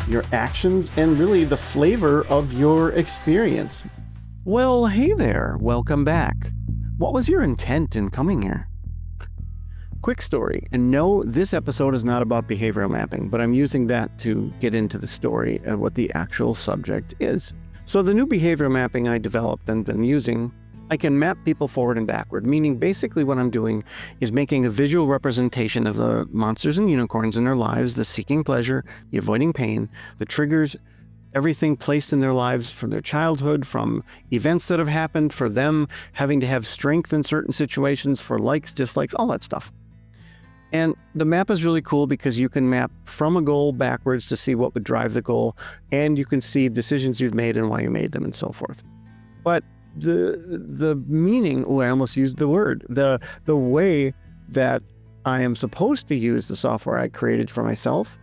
your actions, and really the flavor of your experience. Well, hey there, welcome back. What was your intent in coming here? Quick story, and no, this episode is not about behavioral mapping, but I'm using that to get into the story of what the actual subject is. So the new behavioral mapping I developed and been using, I can map people forward and backward, meaning basically what I'm doing is making a visual representation of the monsters and unicorns in their lives, the seeking pleasure, the avoiding pain, the triggers, everything placed in their lives from their childhood, from events that have happened, for them having to have strength in certain situations, for likes, dislikes, all that stuff. And the map is really cool because you can map from a goal backwards to see what would drive the goal, and you can see decisions you've made and why you made them and so forth. But the meaning, I almost used the word, the way that I am supposed to use the software I created for myself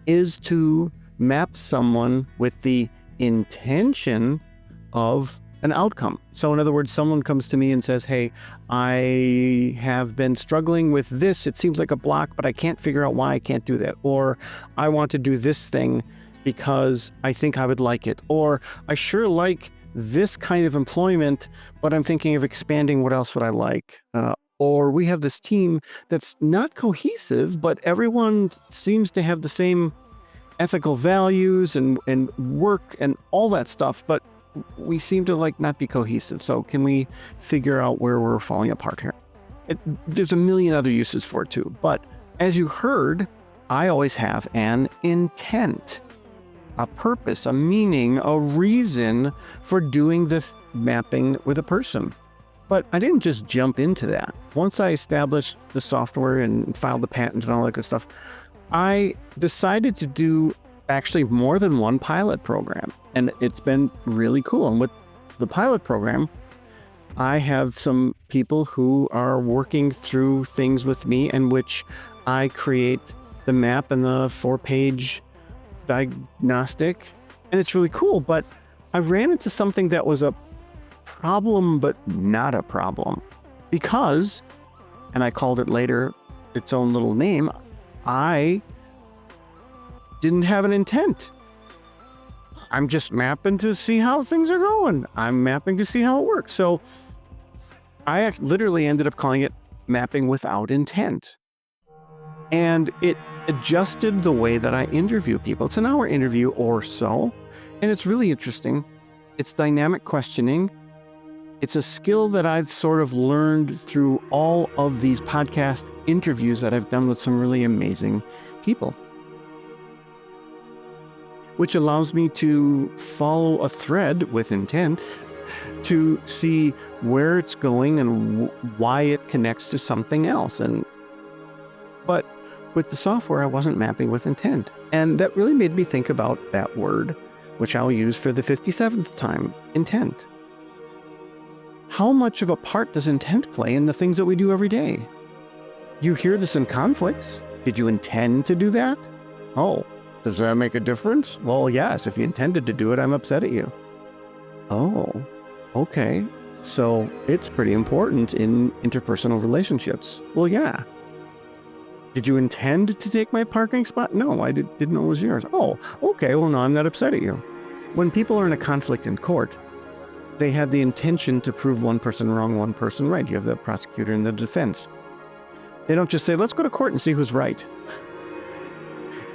is to map someone with the intention of an outcome. So in other words, someone comes to me and says, hey, I have been struggling with this. It seems like a block, but I can't figure out why I can't do that. Or I want to do this thing because I think I would like it. Or I sure like this kind of employment, but I'm thinking of expanding. What else would I like? Or we have this team that's not cohesive, but everyone seems to have the same ethical values and work and all that stuff, but we seem to not be cohesive. So can we figure out where we're falling apart here? There's a million other uses for it too, but as you heard, I always have an intent, a purpose, a meaning, a reason for doing this mapping with a person. But I didn't just jump into that. Once I established the software and filed the patent and all that good stuff, I decided to do actually more than one pilot program. And it's been really cool. And with the pilot program, I have some people who are working through things with me in which I create the map and the 4-page diagnostic, and it's really cool. But I ran into something that was a problem, but not a problem, because, and I called it later its own little name, I didn't have an intent. I'm just mapping to see how things are going. I'm mapping to see how it works. So I literally ended up calling it mapping without intent. And it adjusted the way that I interview people. It's an hour interview or so, and it's really interesting. It's dynamic questioning. It's a skill that I've sort of learned through all of these podcast interviews that I've done with some really amazing people, which allows me to follow a thread with intent to see where it's going and why it connects to something else. But with the software, I wasn't mapping with intent. And that really made me think about that word, which I'll use for the 57th time, intent. How much of a part does intent play in the things that we do every day? You hear this in conflicts. Did you intend to do that? Oh, does that make a difference? Well, yes, if you intended to do it, I'm upset at you. Oh, okay. So it's pretty important in interpersonal relationships. Well, yeah. Did you intend to take my parking spot? No, I didn't know it was yours. Oh, okay, well, no, I'm not upset at you. When people are in a conflict in court, they had the intention to prove one person wrong, one person right. You have the prosecutor and the defense. They don't just say, let's go to court and see who's right.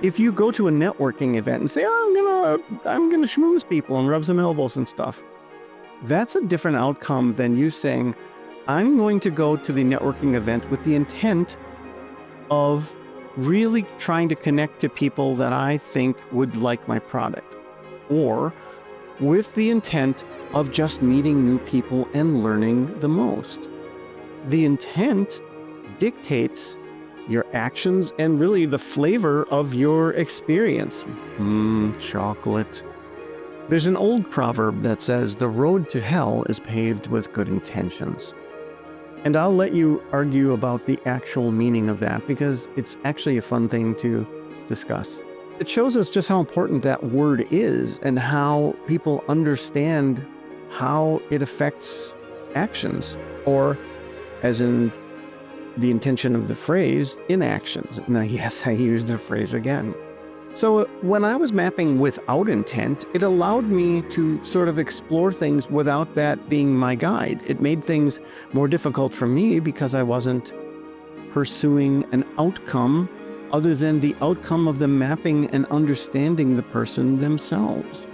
If you go to a networking event and say, oh, I'm gonna schmooze people and rub some elbows and stuff, that's a different outcome than you saying, I'm going to go to the networking event with the intent of really trying to connect to people that I think would like my product, or with the intent of just meeting new people and learning the most. The intent dictates your actions and really the flavor of your experience. Chocolate. There's an old proverb that says, the road to hell is paved with good intentions. And I'll let you argue about the actual meaning of that because it's actually a fun thing to discuss. It shows us just how important that word is and how people understand how it affects actions, or as in the intention of the phrase, inactions. Now, yes, I use the phrase again. So when I was mapping without intent, it allowed me to sort of explore things without that being my guide. It made things more difficult for me because I wasn't pursuing an outcome other than the outcome of the mapping and understanding the person themselves.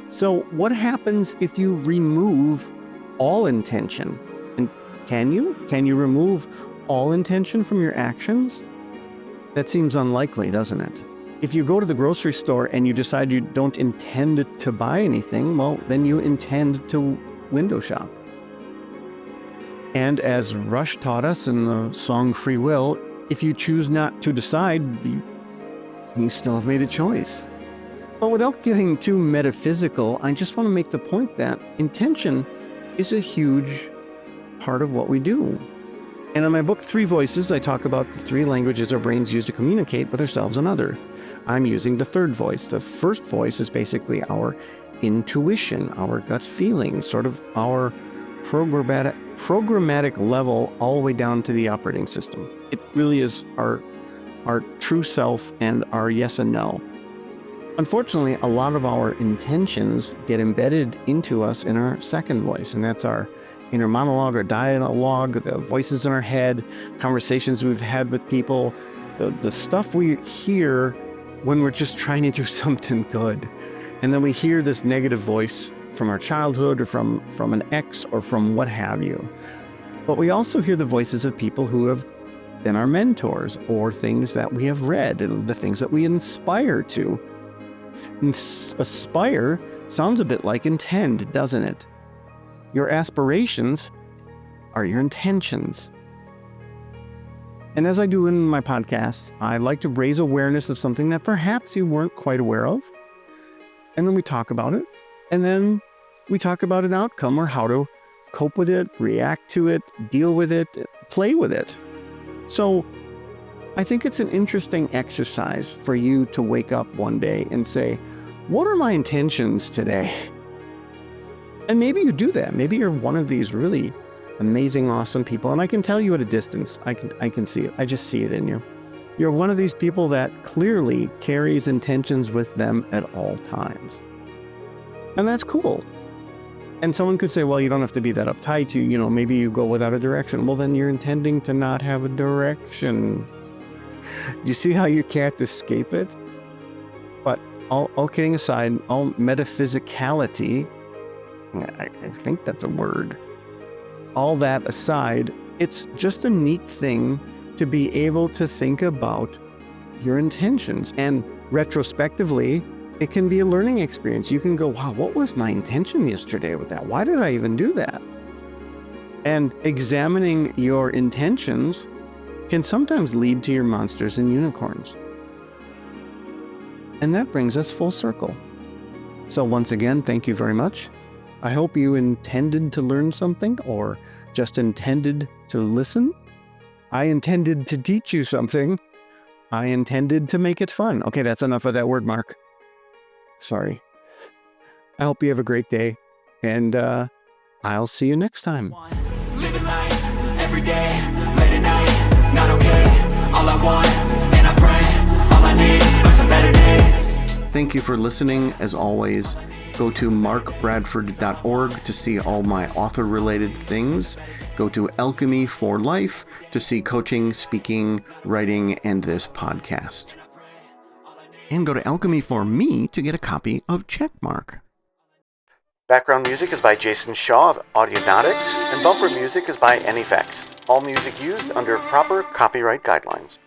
So what happens if you remove all intention? And can you? Can you remove all intention from your actions? That seems unlikely, doesn't it? If you go to the grocery store and you decide you don't intend to buy anything, well, then you intend to window shop. And as Rush taught us in the song Free Will, if you choose not to decide, you still have made a choice. But without getting too metaphysical, I just want to make the point that intention is a huge part of what we do. And in my book, 3 Voices, I talk about the 3 languages our brains use to communicate with ourselves and others. I'm using the 3rd voice. The first voice is basically our intuition, our gut feeling, sort of our programmatic level all the way down to the operating system. It really is our true self and our yes and no. Unfortunately, a lot of our intentions get embedded into us in our 2nd voice, and that's our inner monologue or dialogue, the voices in our head, conversations we've had with people, the stuff we hear when we're just trying to do something good. And then we hear this negative voice from our childhood or from an ex or from what have you. But we also hear the voices of people who have been our mentors or things that we have read and the things that we inspire to. And aspire sounds a bit like intend, doesn't it? Your aspirations are your intentions. And as I do in my podcasts, I like to raise awareness of something that perhaps you weren't quite aware of. And then we talk about it. And then we talk about an outcome or how to cope with it, react to it, deal with it, play with it. So I think it's an interesting exercise for you to wake up one day and say, what are my intentions today? And maybe you do that. Maybe you're one of these really amazing, awesome people. And I can tell you at a distance, I can see it. I just see it in you. You're one of these people that clearly carries intentions with them at all times. And that's cool. And someone could say, well, you don't have to be that uptight. Maybe you go without a direction. Well, then you're intending to not have a direction. Do you see how you can't escape it? But all kidding aside, all metaphysicality, I think that's a word. All that aside, it's just a neat thing to be able to think about your intentions. And retrospectively, it can be a learning experience. You can go, wow, what was my intention yesterday with that? Why did I even do that? And examining your intentions can sometimes lead to your monsters and unicorns. And that brings us full circle. So once again, thank you very much. I hope you intended to learn something or just intended to listen. I intended to teach you something. I intended to make it fun. Okay, that's enough of that word mark. Sorry. I hope you have a great day, and I'll see you next time. Living life every day, late at night, not okay. All I want, and I pray, all I need are some better days. Thank you for listening. As always, go to markbradford.org to see all my author-related things. Go to Alchemy for Life to see coaching, speaking, writing, and this podcast. And go to Alchemy for Me to get a copy of Checkmark. Background music is by Jason Shaw of Audionautics, and bumper music is by NFX. All music used under proper copyright guidelines.